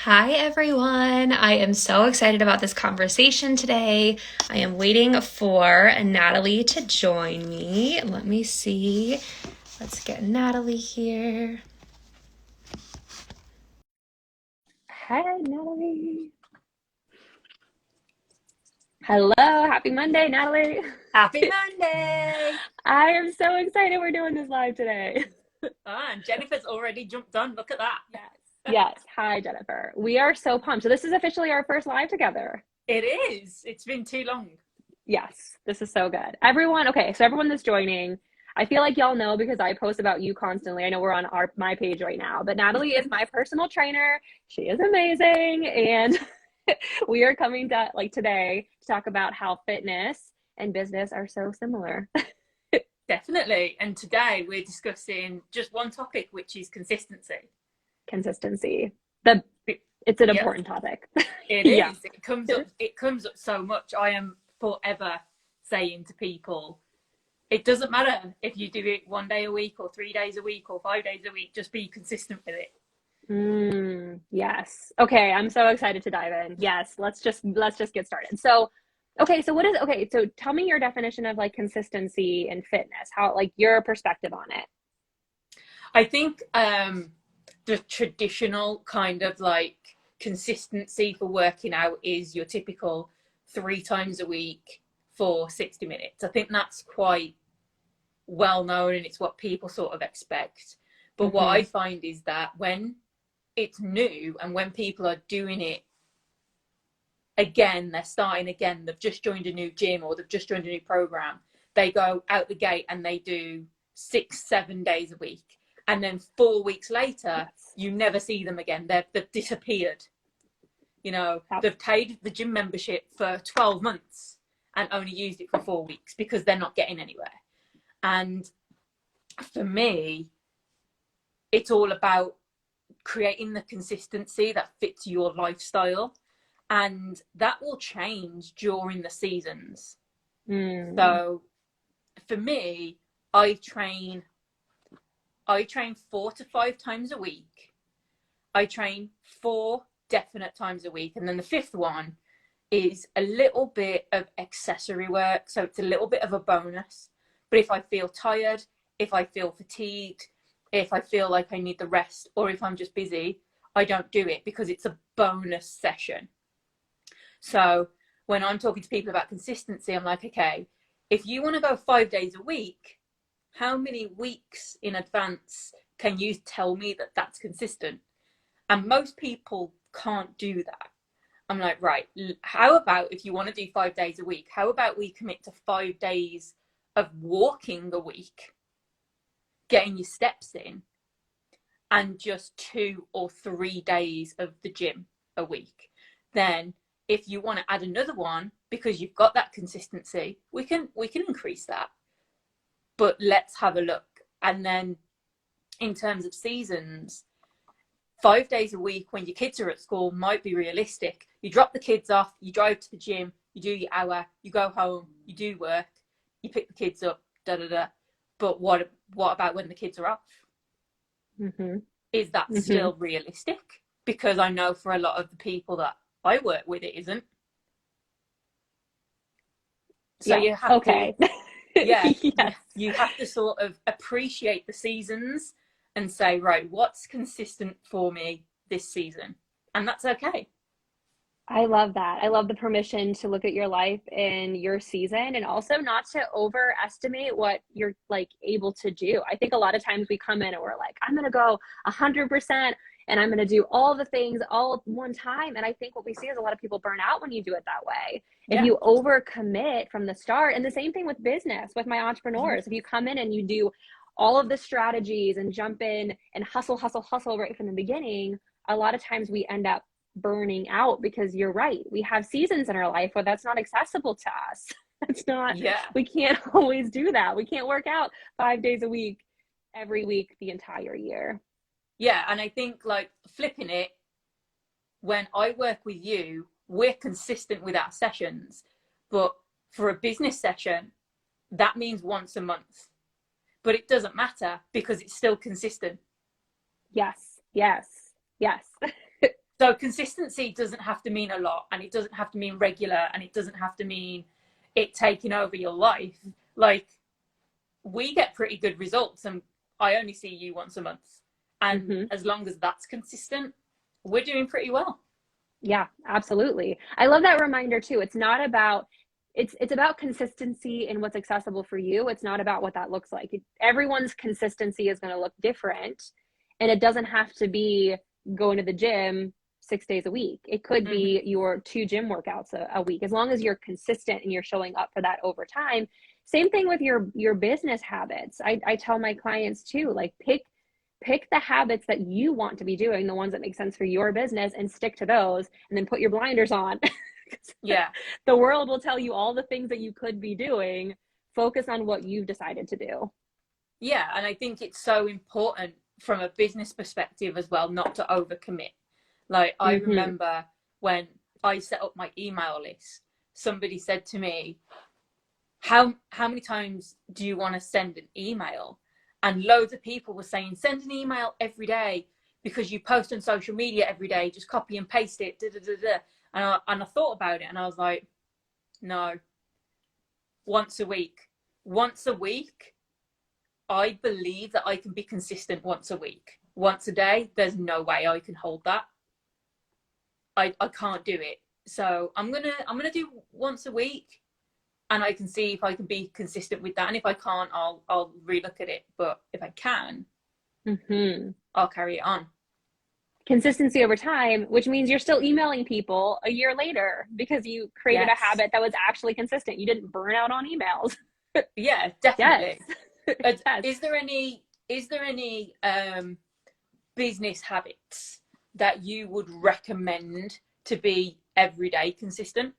Hi, everyone. I am so excited about this conversation today. I am waiting for Natalie to join me. Let me see. Let's get Natalie here. Hi, Natalie. Hello. Happy Monday, Natalie. Happy Monday! I am so excited we're doing this live today. Ah, and Jennifer's already jumped on. Look at that. Yes. Yes. Hi, Jennifer. We are so pumped. So, this is officially our first live together. It is. It's been too long. Yes. This is so good. Everyone, okay. So, everyone that's joining, I feel like y'all know because I post about you constantly. I know we're on my page right now, but Natalie is my personal trainer. She is amazing. And we are coming to today to talk about how fitness and business are so similar. Definitely. And today we're discussing just one topic, which is consistency. Consistency. The it's an Yep, important topic. it Yeah. is. It comes up. It comes up so much. I am forever saying to people, it doesn't matter if you do it 1 day a week or 3 days a week or 5 days a week. Just be consistent with it. Yes. Okay, I'm so excited to dive in. Yes, let's just get started. So, okay, so what is okay, so tell me your definition of like consistency and fitness. How like your perspective on it. I think the traditional kind of like consistency for working out is your typical 3 times a week for 60 minutes. I think that's quite well known and it's what people sort of expect. But what I Mm-hmm. find is that when it's new and when people are doing it again, they're starting again, they've just joined a new gym or they've just joined a new program, they go out the gate and they do 6, 7 days a week. And then 4 weeks later, Yes. you never see them again. They've disappeared. You know, Yep. they've paid the gym membership for 12 months and only used it for 4 weeks because they're not getting anywhere. And for me, it's all about creating the consistency that fits your lifestyle. And that will change during the seasons. Mm. So for me, I train I train 4 to 5 times a week. I train 4 definite times a week. And then the fifth one is a little bit of accessory work. So it's a little bit of a bonus. But if I feel tired, if I feel fatigued, if I feel like I need the rest, or if I'm just busy, I don't do it because it's a bonus session. So when I'm talking to people about consistency, I'm like, okay, if you want to go 5 days a week, how many weeks in advance can you tell me that that's consistent? And most people can't do that. I'm like, right, how about if you want to do 5 days a week, how about we commit to 5 days of walking a week, getting your steps in, and just 2 or 3 days of the gym a week? Then if you want to add another one because you've got that consistency, we can increase that. But let's have a look. And then in terms of seasons, 5 days a week when your kids are at school might be realistic. You drop the kids off, you drive to the gym, you do your hour, you go home, you do work, you pick the kids up, da da da. But what about when the kids are off? Mm-hmm. Is that Mm-hmm. still realistic? Because I know for a lot of the people that I work with, it isn't. So Yeah. you have to, Okay. yeah, you Yes. you have to sort of appreciate the seasons and say, right, what's consistent for me this season? And that's okay. I love that. I love the permission to look at your life and your season and also not to overestimate what you're like able to do. I think a lot of times we come in and we're like, I'm going to go 100% and I'm going to do all the things all at one time. And I think what we see is a lot of people burn out when you do it that way. If Yeah. you overcommit from the start, and the same thing with business, with my Mhm. entrepreneurs, if you come in and you do all of the strategies and jump in and hustle, hustle, hustle right from the beginning, a lot of times we end up burning out because you're right. We have seasons in our life where that's not accessible to us. That's not, Yeah. we can't always do that. We can't work out 5 days a week, every week, the entire year. Yeah. And I think like flipping it, when I work with you, we're consistent with our sessions. But for a business session, that means once a month. But it doesn't matter because it's still consistent. Yes, yes, yes. So consistency doesn't have to mean a lot, and it doesn't have to mean regular, and it doesn't have to mean it taking over your life. Like, we get pretty good results, and I only see you once a month. And as long as that's consistent, we're doing pretty well. Yeah, absolutely. I love that reminder too. It's not about it's about consistency in what's accessible for you. It's not about what that looks like. Everyone's consistency is going to look different, and it doesn't have to be going to the gym 6 days a week. It could be your 2 gym workouts a week, as long as you're consistent and you're showing up for that over time. Same thing with your business habits. I tell my clients too, like pick the habits that you want to be doing, the ones that make sense for your business, and stick to those, and then put your blinders on. Yeah. The world will tell you all the things that you could be doing. Focus on what you've decided to do. Yeah, and I think it's so important from a business perspective as well, not to overcommit. Like, I remember when I set up my email list, somebody said to me, how many times do you want to send an email? And loads of people were saying, send an email every day because you post on social media every day, just copy and paste it, da, da, da, da. And I thought about it, and I was like, no, once a week. Once a week, I believe that I can be consistent once a week. Once a day, there's no way I can hold that. I can't do it. So I'm gonna do once a week, and I can see if I can be consistent with that. And if I can't, I'll relook at it. But if I can, I'll carry it on. Consistency over time, which means you're still emailing people a year later because you created a habit that was actually consistent. You didn't burn out on emails. Yeah, definitely. Yes. Is there any business habits that you would recommend to be everyday consistent?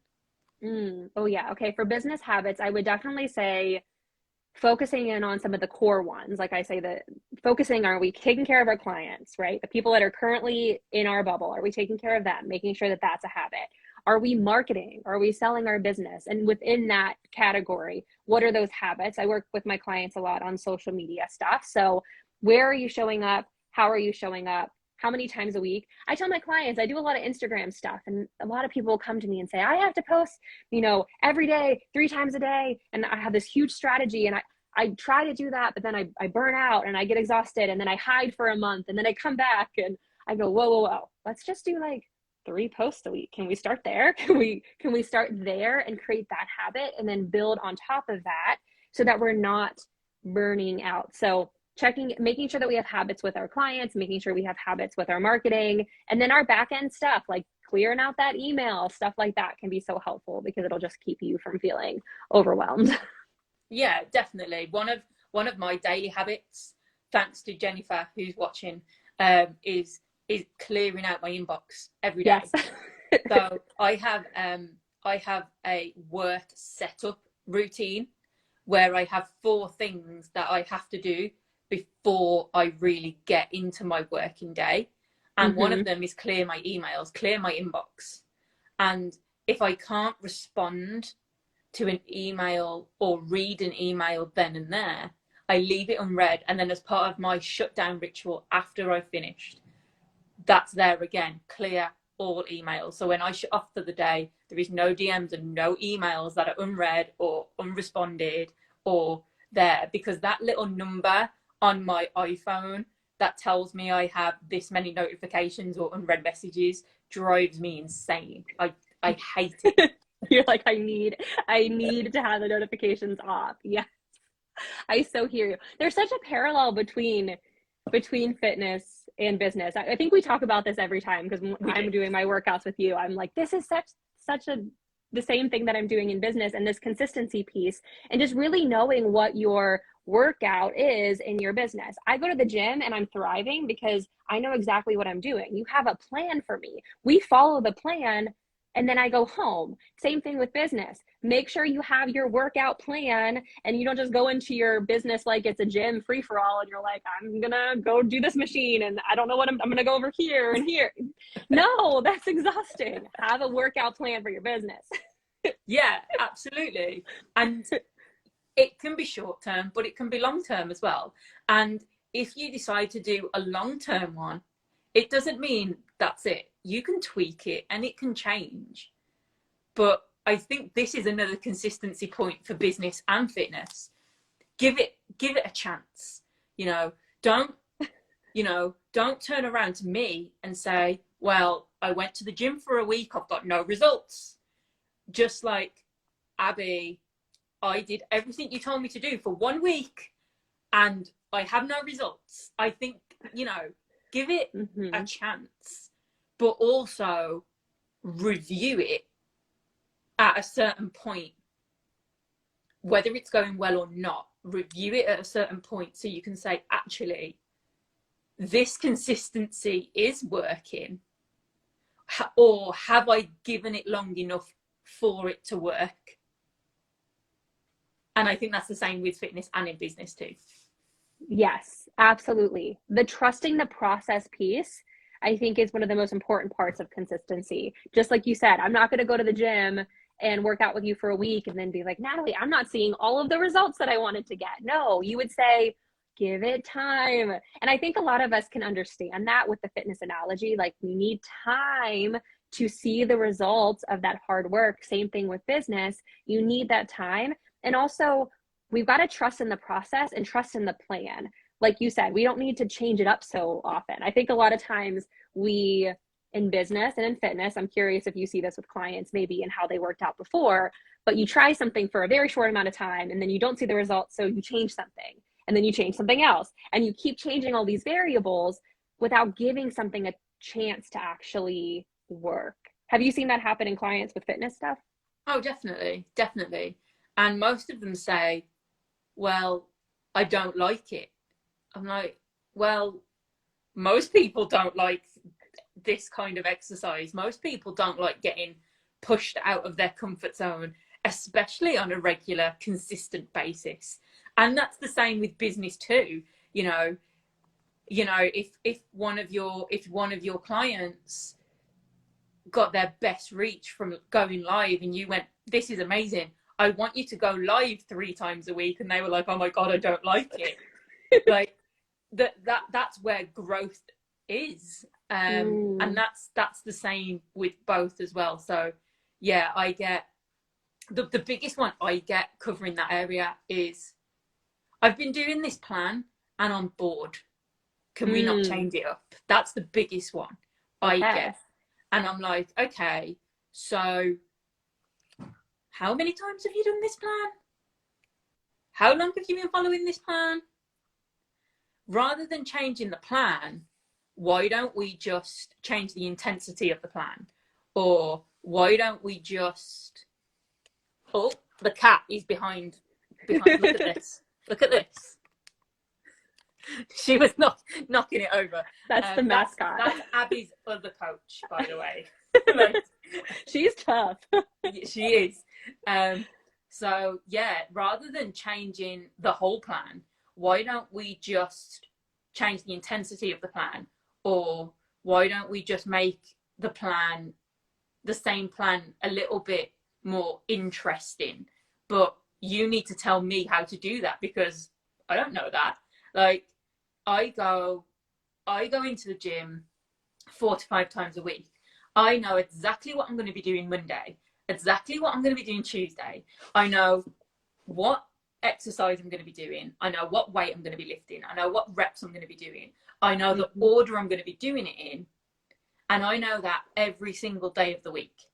Oh yeah. Okay. For business habits, I would definitely say focusing in on some of the core ones. Like I say, that focusing, are we taking care of our clients, right? The people that are currently in our bubble, are we taking care of them? Making sure that that's a habit. Are we marketing? Are we selling our business? And within that category, what are those habits? I work with my clients a lot on social media stuff. So where are you showing up? How are you showing up? How many times a week? I tell my clients, I do a lot of Instagram stuff, and a lot of people will come to me and say, I have to post, every day, 3 times a day. And I have this huge strategy, and I try to do that, but then I burn out and I get exhausted, and then I hide for a month, and then I come back and I go, whoa. Let's just do like 3 posts a week. Can we start there? Can we start there and create that habit, and then build on top of that so that we're not burning out? So making sure that we have habits with our clients, making sure we have habits with our marketing, and then our back end stuff, like clearing out that email, stuff like that can be so helpful because it'll just keep you from feeling overwhelmed. Yeah, definitely. One of my daily habits, thanks to Jennifer who's watching, is clearing out my inbox every day. Yes. So I have a work setup routine where I have 4 things that I have to do before I really get into my working day. And one of them is clear my emails, clear my inbox. And if I can't respond to an email or read an email then and there, I leave it unread. And then as part of my shutdown ritual after I've finished, that's there again, clear all emails. So when I shut off for the day, there is no DMs and no emails that are unread or unresponded or there, because that little number on my iPhone that tells me I have this many notifications or unread messages drives me insane. I hate it. You're like, I need to have the notifications off. Yes. I so hear you. There's such a parallel between fitness and business. I think we talk about this every time, because when I'm doing my workouts with you, I'm like, this is the same thing that I'm doing in business, and this consistency piece, and just really knowing what your workout is in your business. I go to the gym and I'm thriving because I know exactly what I'm doing. You have a plan for me. We follow the plan, and then I go home. Same thing with business. Make sure you have your workout plan, and you don't just go into your business like it's a gym free for all, and you're like, I'm gonna go do this machine, and I don't know what I'm gonna go over here and here. No, that's exhausting. Have a workout plan for your business. Yeah, absolutely. And it can be short term, but it can be long term as well. And if you decide to do a long term one, it doesn't mean that's it. you can tweak it and it can change. But I think this is another consistency point for business and fitness. Give it a chance. Don't turn around to me and say, well, I went to the gym for a week, I've got no results. Just like, Abby, I did everything you told me to do for 1 week and I have no results. I think, give it a chance, but also review it at a certain point, whether it's going well or not. Review it at a certain point so you can say, actually, this consistency is working, or have I given it long enough for it to work? And I think that's the same with fitness and in business too. Yes, absolutely. The trusting the process piece, I think, is one of the most important parts of consistency. Just like you said, I'm not going to go to the gym and work out with you for a week and then be like, Natalie, I'm not seeing all of the results that I wanted to get. No, you would say, give it time. And I think a lot of us can understand that with the fitness analogy. Like, we need time to see the results of that hard work. Same thing with business. You need that time. And also, we've got to trust in the process and trust in the plan. Like you said, we don't need to change it up so often. I think a lot of times we, in business and in fitness, I'm curious if you see this with clients maybe and how they worked out before, but you try something for a very short amount of time and then you don't see the results, so you change something and then you change something else and you keep changing all these variables without giving something a chance to actually work. Have you seen that happen in clients with fitness stuff? Oh, definitely. And most of them say, well, I don't like it. I'm like, well, most people don't like this kind of exercise. Most people don't like getting pushed out of their comfort zone, especially on a regular, consistent basis. And that's the same with business too. If one of your clients got their best reach from going live and you went, this is amazing, I want you to go live 3 times a week, and they were like, oh my God, I don't like it. Like that's where growth is. And that's the same with both as well. So yeah, I get the biggest one I get covering that area is, I've been doing this plan and I'm bored. Can we not change it up? That's the biggest one I get. And I'm like, okay, so how many times have you done this plan? How long have you been following this plan? Rather than changing the plan, why don't we just change the intensity of the plan? Or why don't we just, oh, the cat is behind. Look at this. Look at this. She was knocking it over. That's the mascot. That's Abby's other coach, by the way. She's tough. She is. So yeah, rather than changing the whole plan, why don't we just change the intensity of the plan? Or why don't we just make the same plan a little bit more interesting? But you need to tell me how to do that, because I don't know that. Like, I go into the gym 4 to 5 times a week. I know exactly what I'm going to be doing Monday, exactly what I'm going to be doing Tuesday. I know what exercise I'm going to be doing. I know what weight I'm going to be lifting. I know what reps I'm going to be doing. I know the order I'm going to be doing it in. And I know that every single day of the week.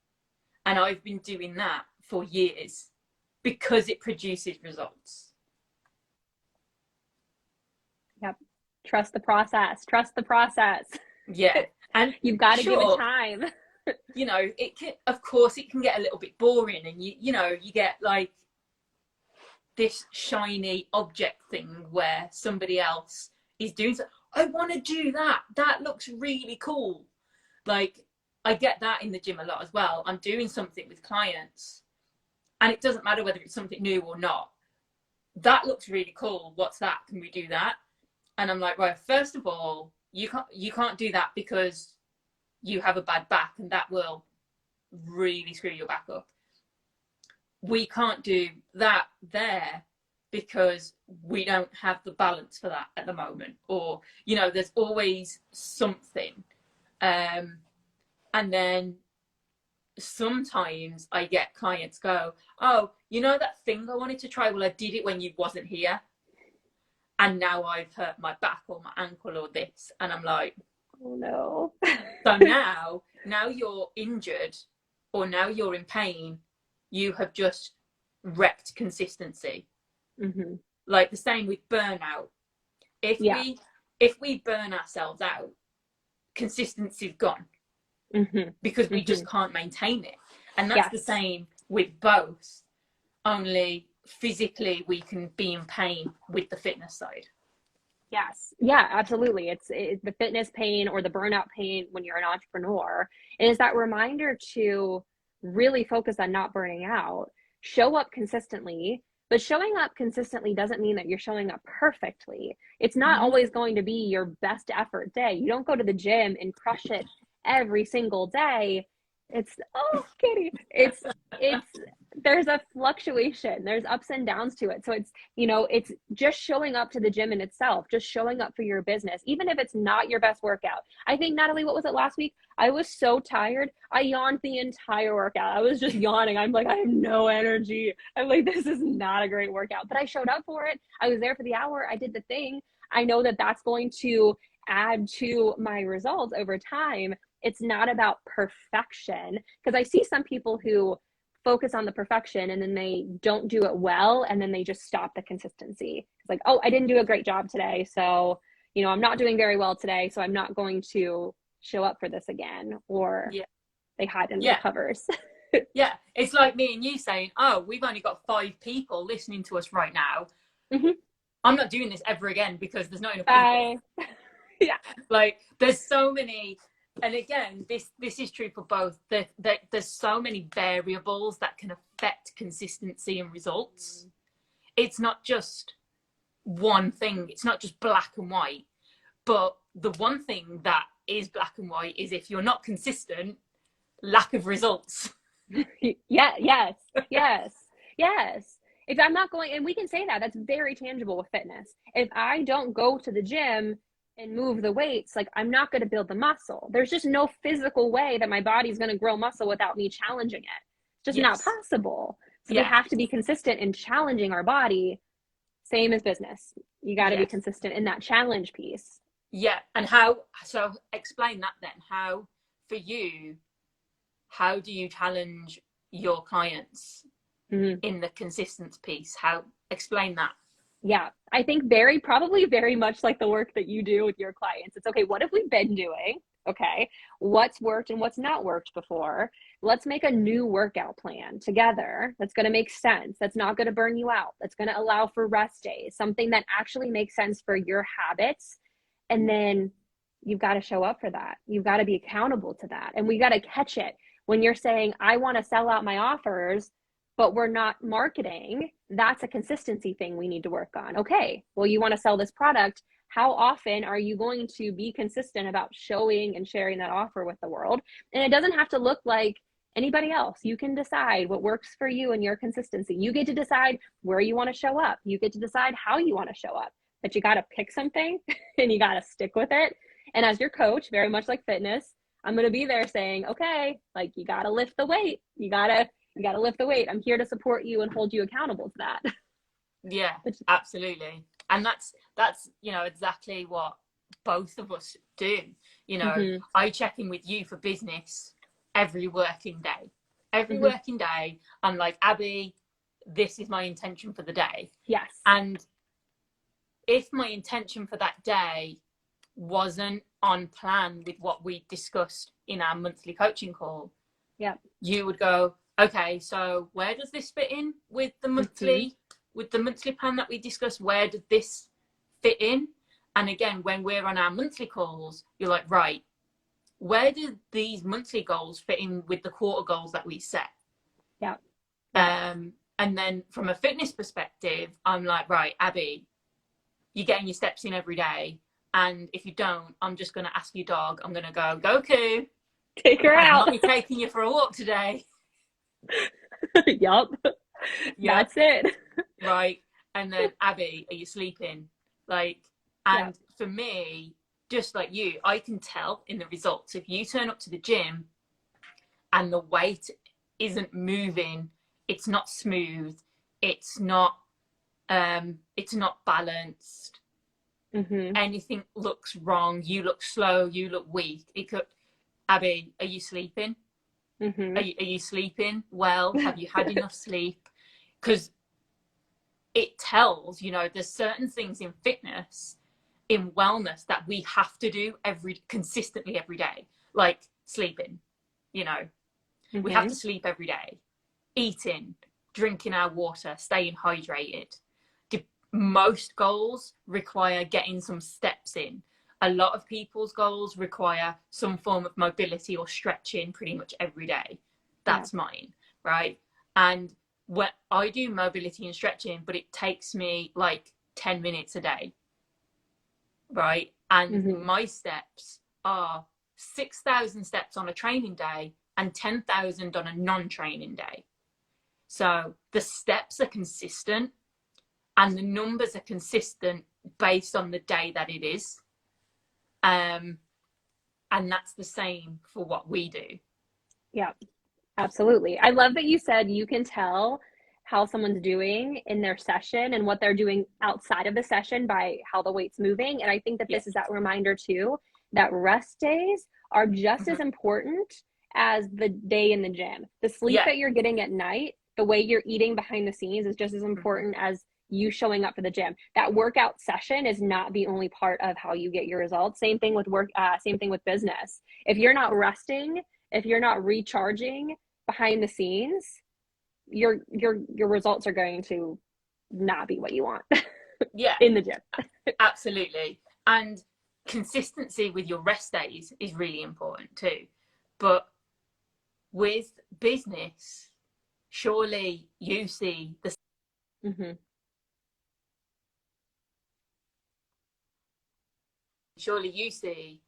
And I've been doing that for years because it produces results. Yep. Trust the process. Trust the process. Yeah. And you've got to give it time. It can, of course, it can get a little bit boring, and you get like this shiny object thing where somebody else is doing something. I want to do that. That looks really cool. Like, I get that in the gym a lot as well. I'm doing something with clients and it doesn't matter whether it's something new or not. That looks really cool. What's that? Can we do that? And I'm like, right, first of all, you can't do that because you have a bad back and that will really screw your back up. We can't do that there because we don't have the balance for that at the moment. Or, there's always something. And then sometimes I get clients go, oh, you know that thing I wanted to try? Well, I did it when you wasn't here. And now I've hurt my back or my ankle or this. And I'm like, oh no. so now you're injured or now you're in pain. You have just wrecked consistency. Mm-hmm. Like the same with burnout. If we burn ourselves out, consistency's gone. Mm-hmm. Because we just can't maintain it. And that's the same with both, only physically we can be in pain with the fitness side. Yes. Yeah, absolutely. It's the fitness pain or the burnout pain when you're an entrepreneur. And it's that reminder to really focus on not burning out, show up consistently. But showing up consistently doesn't mean that you're showing up perfectly. It's not always going to be your best effort day. You don't go to the gym and crush it every single day. It's, oh, Kitty, it's there's a fluctuation, there's ups and downs to it. So it's, you know, it's just showing up to the gym in itself, just showing up for your business, even if it's not your best workout. I think, Natalie, what was it last week? I was so tired. I yawned the entire workout. I was just yawning. I'm like, I have no energy. I'm like, this is not a great workout, but I showed up for it. I was there for the hour. I did the thing. I know that that's going to add to my results over time. It's not about perfection, because I see some people who focus on the perfection and then they don't do it well, and then they just stop the consistency. It's like, oh, I didn't do a great job today, so, you know, I'm not doing very well today, so I'm not going to show up for this again. Or they hide under the covers. Yeah, it's like me and you saying, oh, we've only got 5 people listening to us right now. I'm not doing this ever again because there's not enough people. Yeah, like there's so many. And again, this is true for both. There's so many variables that can affect consistency and results. It's not just one thing. It's not just black and white. But the one thing that is black and white is if you're not consistent, lack of results. Yes. If I'm not going, and we can say that, that's very tangible with fitness. If I don't go to the gym and move the weights, like, I'm not going to build the muscle. There's just no physical way that my body's going to grow muscle without me challenging it. It's just not possible. So we have to be consistent in challenging our body. Same as business. You got to be consistent in that challenge piece. Yeah. And so explain that then. How, for you, how do you challenge your clients in the consistency piece? Explain that. Yeah, I think probably very much like the work that you do with your clients. It's okay, what have we been doing? Okay, what's worked and what's not worked before? Let's make a new workout plan together that's going to make sense, that's not going to burn you out, that's going to allow for rest days, something that actually makes sense for your habits. And then you've got to show up for that. You've got to be accountable to that. And we got to catch it. When you're saying, I want to sell out my offers, but we're not marketing, that's a consistency thing we need to work on. Okay, well, you want to sell this product. How often are you going to be consistent about showing and sharing that offer with the world? And it doesn't have to look like anybody else. You can decide what works for you and your consistency. You get to decide where you want to show up. You get to decide how you want to show up. But you got to pick something and you got to stick with it. And as your coach, very much like fitness, I'm going to be there saying, okay, like, you got to lift the weight. You got to lift the weight. I'm here to support you and hold you accountable to that. Yeah, absolutely. And that's, you know, exactly what both of us do. You know, I check in with you for business every working day. Every working day, I'm like, Abby, this is my intention for the day. Yes. And if my intention for that day wasn't on plan with what we discussed in our monthly coaching call, you would go, okay, so where does this fit in with the monthly plan that we discussed? Where did this fit in? And again, when we're on our monthly calls, you're like, right, where do these monthly goals fit in with the quarter goals that we set? Yeah. And then from a fitness perspective, I'm like, right, Abby, you're getting your steps in every day. And if you don't, I'm just going to ask your dog. I'm going to go, Goku, take her out. I'm taking you for a walk today. Yup. That's it. Right. And then, Abby, are you sleeping? Like, and for me, just like you, I can tell in the results. If you turn up to the gym and the weight isn't moving, it's not smooth, it's not balanced, anything looks wrong, you look slow, you look weak, it could. Abby, are you sleeping? Are you sleeping well? Have you had enough sleep? Because it tells, there's certain things in fitness, in wellness, that we have to do consistently every day, like sleeping. We have to sleep every day, eating, drinking our water, staying hydrated. Most goals require getting some steps in. A lot of people's goals require some form of mobility or stretching pretty much every day. That's mine, right? And when I do mobility and stretching, but it takes me like 10 minutes a day, right? And my steps are 6,000 steps on a training day and 10,000 on a non-training day. So the steps are consistent and the numbers are consistent based on the day that it is. And that's the same for what we do. Yeah, absolutely. I love that you said you can tell how someone's doing in their session and what they're doing outside of the session by how the weight's moving. And I think that this is that reminder too, that rest days are just as important as the day in the gym. The sleep that you're getting at night, the way you're eating behind the scenes is just as important as you showing up for the gym. That workout session is not the only part of how you get your results. Same thing with work, same thing with business. If you're not resting, if you're not recharging behind the scenes, your results are going to not be what you want. In the gym. Absolutely. And consistency with your rest days is really important too. But with business, surely you see the surely you see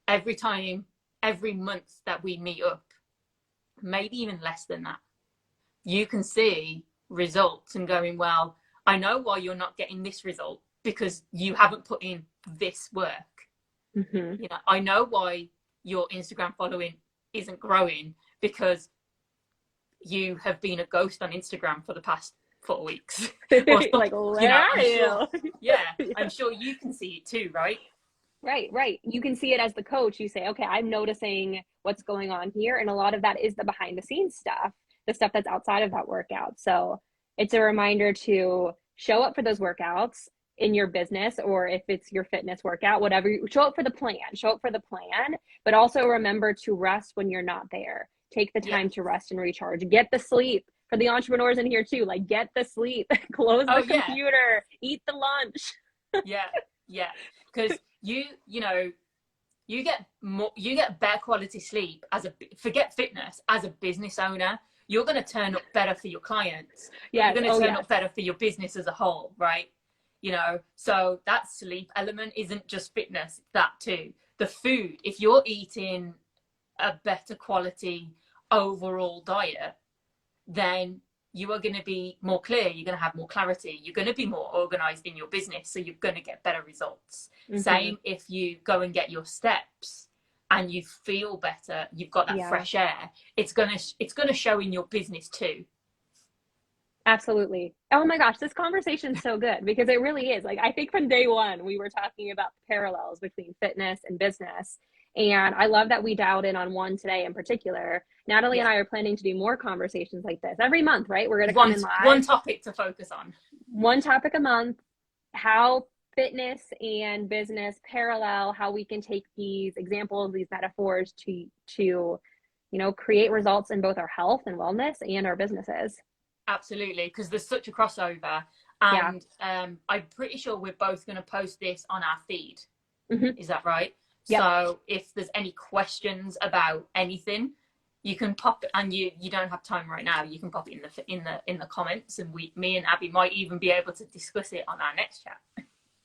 every month that we meet up, maybe even less than that, you can see results and going, well, I know why you're not getting this result, because you haven't put in this work. I know why your Instagram following isn't growing, because you have been a ghost on Instagram for the past 4 weeks. Like, where are you? I'm sure you can see it too, right? Right. You can see it as the coach. You say, okay, I'm noticing what's going on here. And a lot of that is the behind the scenes stuff, the stuff that's outside of that workout. So it's a reminder to show up for those workouts in your business, or if it's your fitness workout, whatever, show up for the plan, but also remember to rest when you're not there. Take the time to rest and recharge. Get the sleep. For the entrepreneurs in here too, like, get the sleep, close the computer, eat the lunch. Because you get better quality sleep forget fitness, as a business owner. You're going to turn up better for your clients. You're going to turn up better for your business as a whole, right? So that sleep element isn't just fitness, that too. The food, if you're eating a better quality overall diet, then you are going to be more clear, you're going to have more clarity, you're going to be more organized in your business, so you're going to get better results. Same if you go and get your steps and you feel better, you've got that fresh air, it's going to show in your business too. Absolutely. Oh my gosh, this conversation's so good, because it really is. Like, I think from day one, we were talking about the parallels between fitness and business. And I love that we dialed in on one today in particular. Natalie and I are planning to do more conversations like this every month, right? We're going to come in live. One topic to focus on. One topic a month, how fitness and business parallel, how we can take these examples, these metaphors to create results in both our health and wellness and our businesses. Absolutely, because there's such a crossover. And I'm pretty sure we're both going to post this on our feed. Is that right? Yep. So if there's any questions about anything, you can pop it, and you don't have time right now, you can pop it in the comments, and me and Abby might even be able to discuss it on our next chat.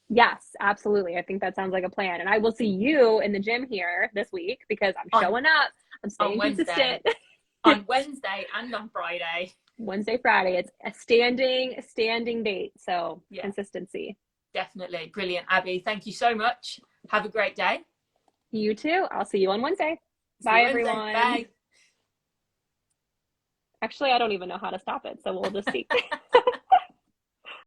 Yes, absolutely. I think that sounds like a plan. And I will see you in the gym here this week, because I'm showing up. I'm staying consistent. On Wednesday and on Friday. Wednesday, Friday. It's a standing date. So consistency. Definitely. Brilliant, Abby. Thank you so much. Have a great day. You too. I'll see you on Wednesday. Bye, everyone. Bye. actually, I don't even know how to stop it. So we'll just see.